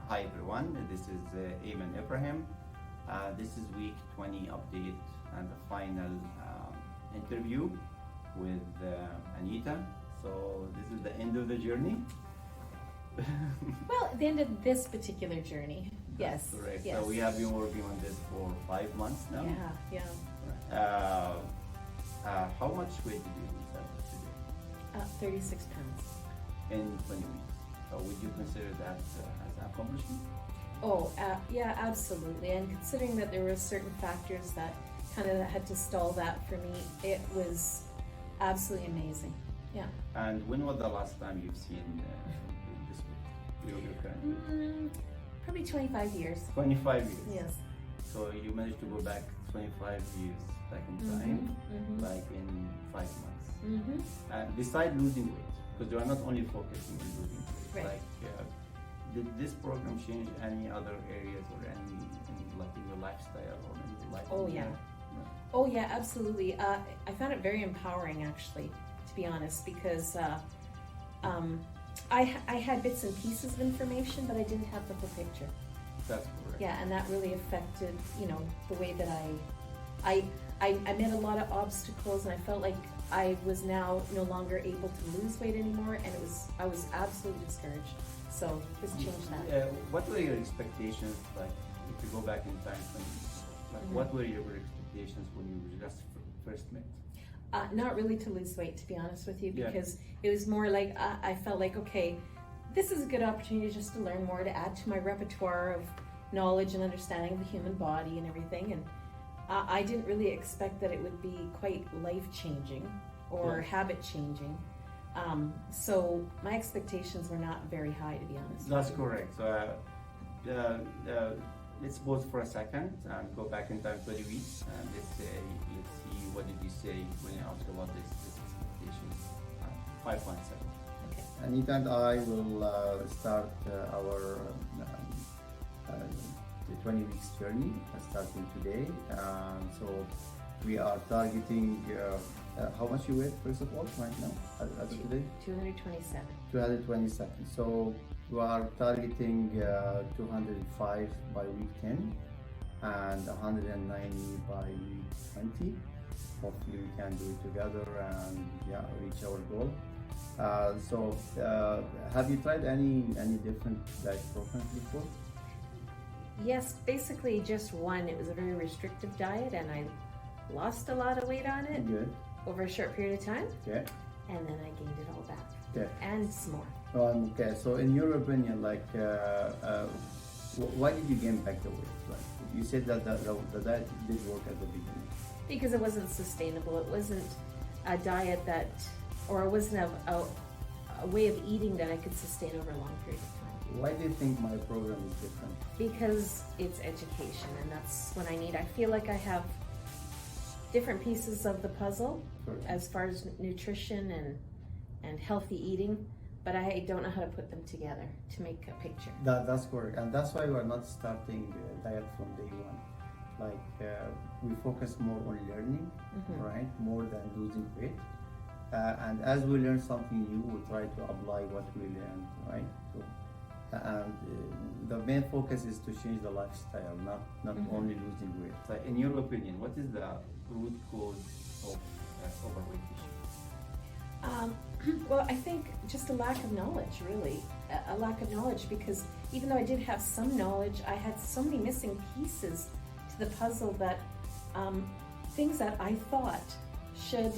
Hi everyone, this is Ayman Ibrahim. This is week 20 update and the final interview with Anita. So this is the end of the journey. Well, at the end of this particular journey, yes. That's correct. Yes. So we have been working on this for 5 months now. Yeah. How much weight did you lose as of today? 36 pounds. In 20 weeks. So would you consider that as an accomplishment? Oh, yeah, absolutely. And considering that there were certain factors that kind of had to stall that for me, it was absolutely amazing. Yeah. And when was the last time you've seen this weight? Your current weight? Probably 25 years. 25 years. Yes. So you managed to go back 25 years back in time, like in 5 months. And besides losing weight, because you are not only focusing on losing weight, Right. like did this program change any other areas or any like in your lifestyle or in your life? Oh, yeah. Oh yeah, absolutely. I found it very empowering, actually, to be honest, because I had bits and pieces of information, but I didn't have the whole picture. That's correct. Yeah, and that really affected, the way that I met a lot of obstacles, and I felt like I was now no longer able to lose weight anymore, and I was absolutely discouraged. So this changed that. What were your expectations like if you go back in time? What were your expectations when you just first met? Not really to lose weight, to be honest with you, Yeah. because it was more like I felt like, okay, this is a good opportunity just to learn more, to add to my repertoire of knowledge and understanding of the human body and everything. And I didn't really expect that it would be quite life-changing or habit-changing. So my expectations were not very high, to be honest. That's correct. So let's pause for a second and go back in time 20 weeks and let's see what did you say when you asked about this expectations. 5 months ago. Okay. Anita and I will start our the 20 weeks journey starting today. So we are targeting how much you weigh first of all right now as of today? 227. 227. So we are targeting 205 by week 10 and 190 by week 20. Hopefully we can do it together and reach our goal. So have you tried any different diet programs before? Yes, basically just one. It was a very restrictive diet, and I lost a lot of weight on it Good. over a short period of time, Okay. and then I gained it all back. Okay. And some more. Okay. So in your opinion, like, why did you gain back the weight? Like, you said that the diet did work at the beginning. Because it wasn't sustainable. It wasn't a diet or it wasn't a way of eating that I could sustain over a long period of time. Why do you think my program is different? Because it's education, and that's what I need. I feel like I have different pieces of the puzzle as far as nutrition and healthy eating, but I don't know how to put them together to make a picture. That's correct, and that's why we are not starting diet from day one. Like we focus more on learning, right, more than losing weight. And as we learn something new, we try to apply what we learned, right? So, and the main focus is to change the lifestyle, not only losing weight. So in your opinion, what is the root cause of overweight issue? Well, I think just a lack of knowledge, really. A lack of knowledge, because even though I did have some knowledge, I had so many missing pieces to the puzzle that things that I thought should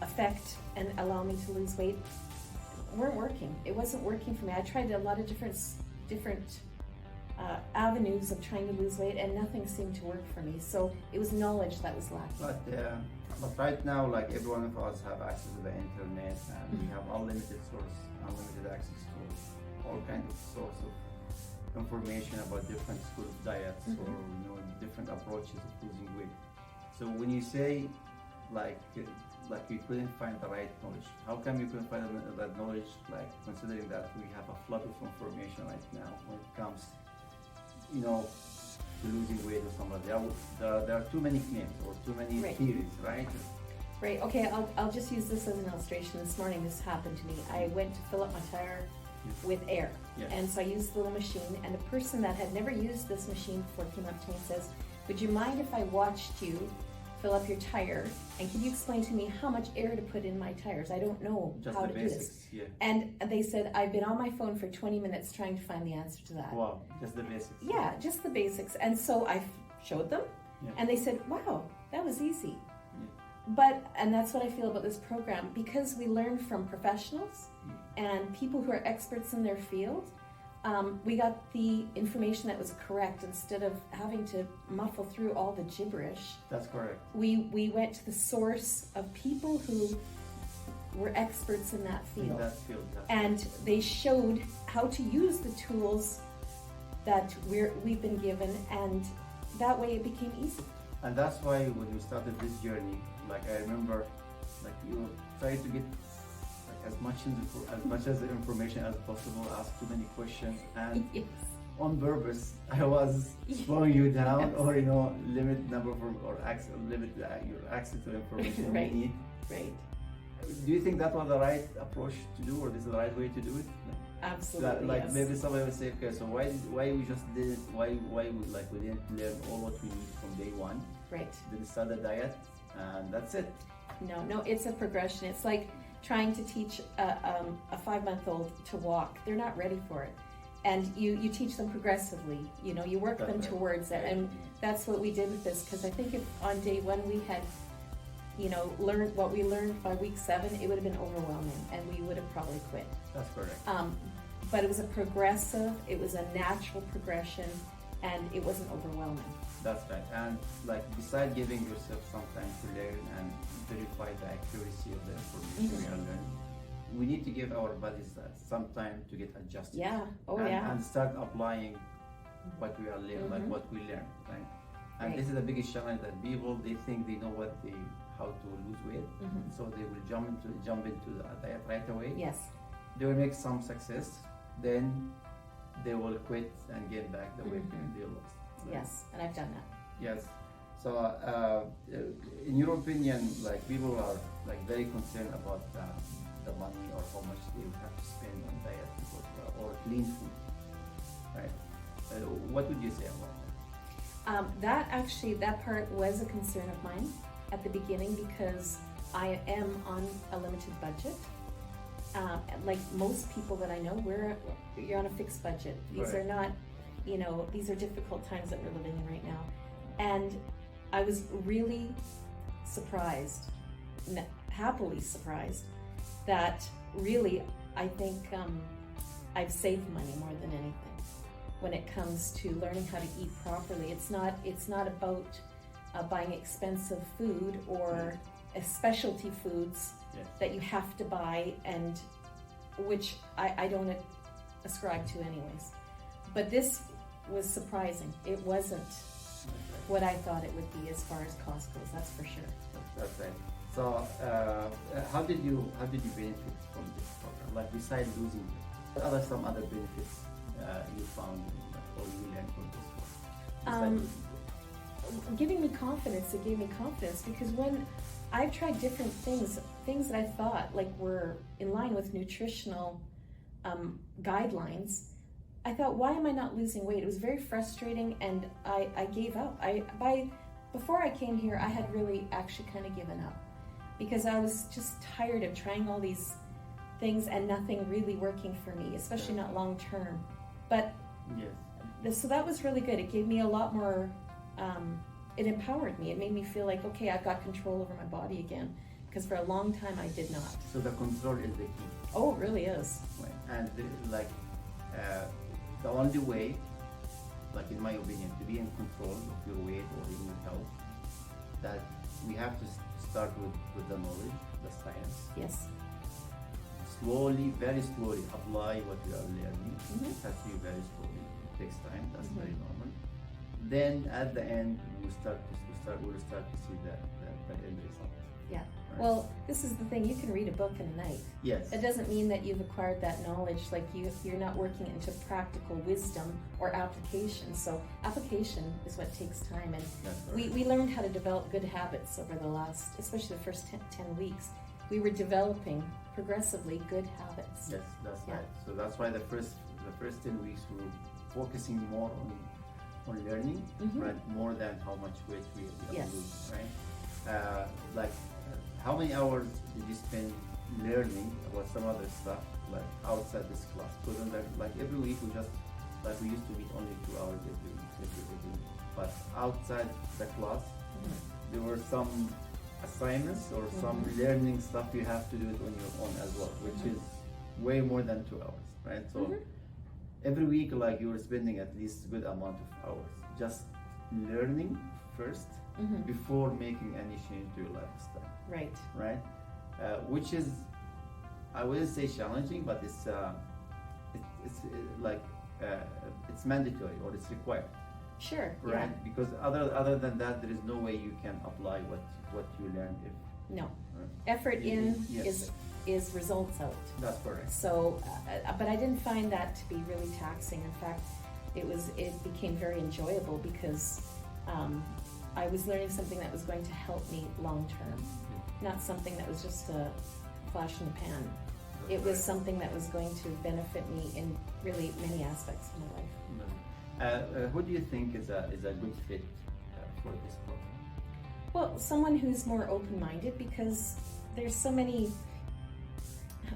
affect and allow me to lose weight weren't working. It wasn't working for me. I tried a lot of different avenues of trying to lose weight, and nothing seemed to work for me. So it was knowledge that was lacking. But right now, like every one of us have access to the internet, and we have unlimited access to all kinds of source of information about different school of diets or different approaches of losing weight. So when you say like you couldn't find the right knowledge, how come you couldn't find that knowledge? Like considering that we have a flood of information right now when it comes, to losing weight or something. There are too many claims or too many theories, right? Right. Okay. I'll just use this as an illustration. This morning, this happened to me. I went to fill up my tire with air. Yes. And so I used the little machine, and a person that had never used this machine before came up to me and says, would you mind if I watched you fill up your tire, and can you explain to me how much air to put in my tires? I don't know Just how the to basics, do this. yeah. And they said, I've been on my phone for 20 minutes trying to find the answer to that. Wow, just the basics. Yeah, just the basics. And so I showed them, Yeah. and they said, wow, that was easy. Yeah. And that's what I feel about this program, because we learn from professionals and people who are experts in their field. We got the information that was correct instead of having to muffle through all the gibberish. That's correct. We went to the source of people who were experts in that In field. that field. And they showed how to use the tools that we've been given, and that way it became easy. And that's why when you started this journey, like I remember, like you try to get like as much as information as possible, ask too many questions, and Yes. on purpose, I was slowing you down, Yes. or limit number or access, limit your access to information Right. you need. Right. Do you think that was the right approach to do, or this is the right way to do it? Absolutely. Like yes. maybe somebody would say, okay, so why we just didn't we didn't learn all what we need from day one? Right. Then start the diet, and that's it. No, it's a progression. It's like trying to teach a 5-month-old to walk. They're not ready for it. And you teach them progressively. You work them That's right. towards it. And that's what we did with this, because I think if on day one we had, learned what we learned by week 7, it would have been overwhelming, and we would have probably quit. That's correct. But it was a progressive, it was a natural progression, and it wasn't overwhelming. That's right. And like beside giving yourself some time to learn and verify the accuracy of the information we are learning, we need to give our bodies some time to get adjusted. Yeah. Oh, and, yeah. and start applying what we are learning, like Mhm. what we learn, right? And Right. this is the biggest challenge, that people, they think they know how to lose weight, Mhm. so they will jump into the diet right away. Yes. They will make some success, then they will quit and gain back the weight Mhm. they lost. right? Yes. And I've done that. Yes. So, in your opinion, like people are like very concerned about the money or how much they would have to spend on diet or clean food, right? What would you say about that? That part was a concern of mine at the beginning, because I am on a limited budget. Like most people that I know, you're on a fixed budget. These Right. are not, these are difficult times that we're living in right now. And I was really surprised, happily surprised, that really I think I've saved money more than anything when it comes to learning how to eat properly. It's not about buying expensive food or specialty foods Yes. that you have to buy, and which I don't ascribe to anyways. But this was surprising. It wasn't what I thought it would be as far as cost goes, that's for sure. That's right. So, how did you benefit from this program? Like besides losing weight, what are some other benefits you found or you learned from this program? Besides losing weight? Giving me confidence, it gave me confidence, because when I've tried different things that I thought like were in line with nutritional guidelines, I thought, why am I not losing weight? It was very frustrating, and I gave up. Before I came here, I had really actually kind of given up, because I was just tired of trying all these things and nothing really working for me, especially not long term. But Yes. so that was really good. It gave me a lot more, it empowered me. It made me feel like, okay, I've got control over my body again, because for a long time I did not. So the control is the key. Oh, it really is. Right. And the only way, like in my opinion, to be in control of your weight or in your health, that we have to start with the knowledge, the science. Yes. Slowly, very slowly apply what we are learning. Mhm. It has to be very slowly. It takes time. That's Mhm. very normal. Then at the end, we'll start to see the end result. Yeah. Right? Well, this is the thing. You can read a book in a night. Yes. It doesn't mean that you've acquired that knowledge. Like you're not working into practical wisdom or application. So application is what takes time. And That's right. we learned how to develop good habits over the last, especially the first 10 weeks. We were developing progressively good habits. Yes, that's Yeah. right. So that's why the first 10 weeks we were focusing more on learning, Mhm. right? More than how much weight we are Yes. losing, right? How many hours did you spend learning about some other stuff, like outside this class? Because like every week we used to meet only 2 hours every week. But outside the class, Mhm. there were some assignments or some learning stuff you have to do it on your own as well, which is way more than 2 hours, right? So Mhm. every week, like you were spending at least a good amount of hours just learning first Mhm. before making any change to your lifestyle, Right. right? Which is, I wouldn't say challenging, but it's mandatory or it's required, Sure. right? Because other than that, there is no way you can apply what you learned if. Yeah. No. Right? Effort in Yes. is results out. That's correct. So, but I didn't find that to be really taxing. In fact, it became very enjoyable because I was learning something that was going to help me long term, not something that was just a flash in the pan. That's It was right. something that was going to benefit me in really many aspects of my life. Who do you think is a good fit for this program? Well, someone who's more open-minded, because there's so many,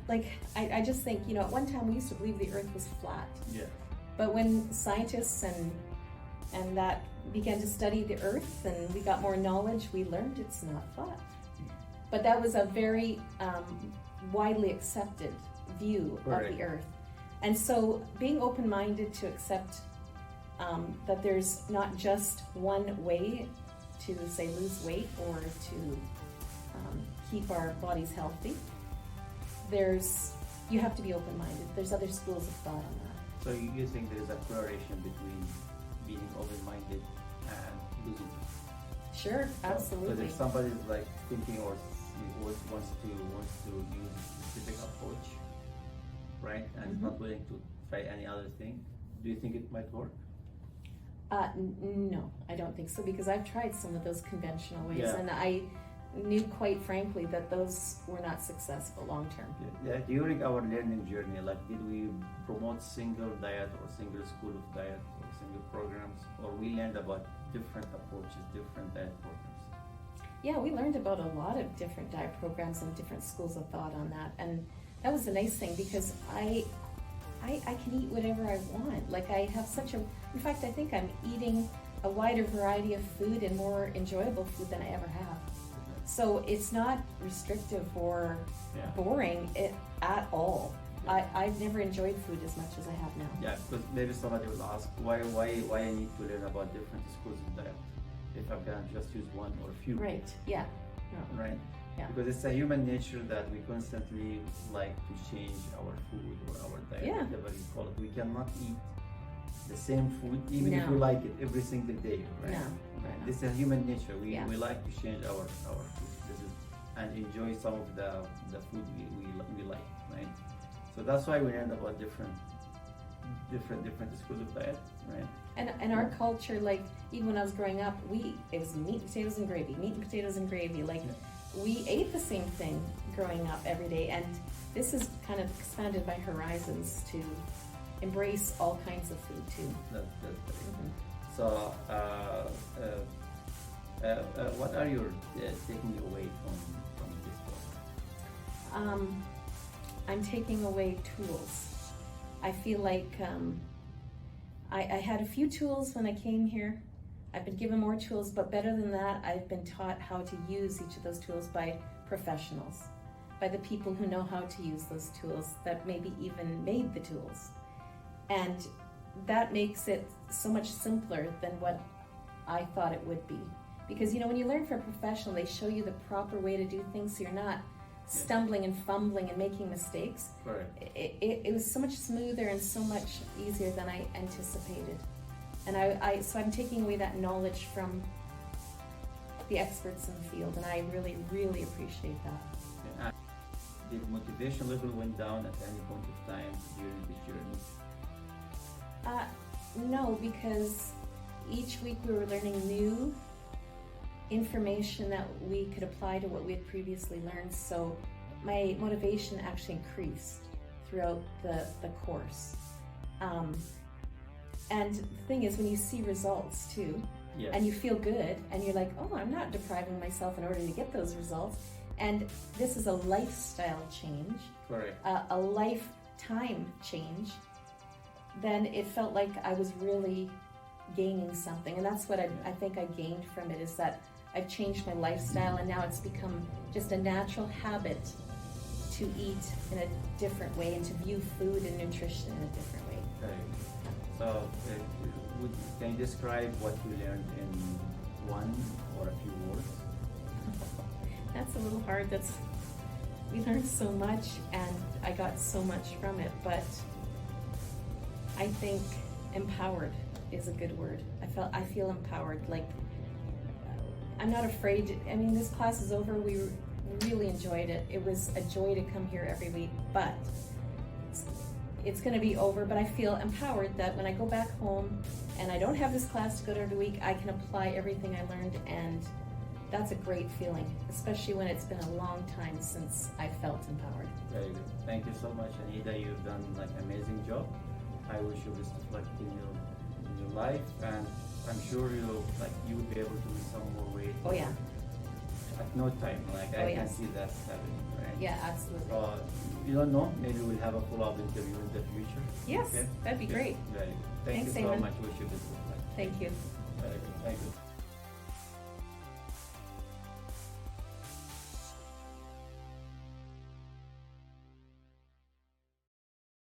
like, I just think, you know, at one time we used to believe the earth was flat. Yeah. But when scientists and that began to study the earth and we got more knowledge, we learned it's not flat. But that was a very widely accepted view Correct. of the earth. And so being open-minded to accept that there's not just one way to, say, lose weight or to keep our bodies healthy, you have to be open-minded. There's other schools of thought on that. So you think there is a correlation between being open-minded and losing weight? Sure, absolutely. Because if somebody's like thinking or wants to use a specific approach, right, and is not willing to try any other thing, do you think it might work? No, I don't think so, because I've tried some of those conventional ways, Yeah. and I knew quite frankly that those were not successful long term. Yeah, during our learning journey, like, did we promote single diet or single school of diet or single programs, or we learned about different approaches, different diet programs? Yeah, we learned about a lot of different diet programs and different schools of thought on that, and that was the nice thing, because I can eat whatever I want. Like, I have in fact, I think I'm eating a wider variety of food and more enjoyable food than I ever have. So it's not restrictive or Yeah. boring at all. I've never enjoyed food as much as I have now. Yeah, because maybe somebody will ask why I need to learn about different schools of diet if I can just use one or a few. Right, yeah. No. Right? Yeah. Because it's a human nature that we constantly like to change our food or our diet, Yeah. whatever you call it. We cannot eat the same food even if No. we like it every single day, right? No. Right. No. This is human nature. We Yeah. like to change our food. And enjoy some of the food we like, right? So that's why we learned about different schools of diet, right? And our culture, like, even when I was growing up, it was meat, potatoes, and gravy, meat and potatoes and gravy. Like, we ate the same thing growing up every day, and this has kind of expanded my horizons to embrace all kinds of food too. That's great. Mhm. So, what are you taking away from this program? I'm taking away tools. I feel like I had a few tools when I came here. I've been given more tools, but better than that, I've been taught how to use each of those tools by professionals, by the people who know how to use those tools, that maybe even made the tools. And that makes it so much simpler than what I thought it would be. Because, you know, when you learn from a professional, they show you the proper way to do things so you're not stumbling and fumbling and making mistakes. Correct. It was so much smoother and so much easier than I anticipated. And so I'm taking away that knowledge from the experts in the field, and I really, really appreciate that. Yeah. Did motivation level went down at any point of time during this journey? No, because each week we were learning new information that we could apply to what we had previously learned. So my motivation actually increased throughout the course. And the thing is, when you see results too, Yes. and you feel good, and you're like, oh, I'm not depriving myself in order to get those results. And this is a lifestyle change, Correct. a lifetime change. Then it felt like I was really gaining something, and that's what I think I gained from it, is that I've changed my lifestyle, and now it's become just a natural habit to eat in a different way and to view food and nutrition in a different way. Correct. So, can you describe what you learned in one or a few words? That's a little hard. We learned so much, and I got so much from it, but I think empowered is a good word. I feel empowered. Like, I'm not afraid. I mean, this class is over. We really enjoyed it. It was a joy to come here every week, but it's going to be over. But I feel empowered that when I go back home and I don't have this class to go to every week, I can apply everything I learned, and that's a great feeling, especially when it's been a long time since I felt empowered. Very good. Thank you so much, Anita. You've done like an amazing job. I wish you best of luck in your life, and I'm sure you will be able to lose some more weight. Oh yeah. At no time, I can yes. see that happening, right? Yeah, absolutely. You don't know, maybe we'll have a follow-up interview in the future. Yes, Okay? that'd be great. Very good. Thank Thanks, you so Eamon. much. Wish you best of luck. Thank you. Very good. Thank you.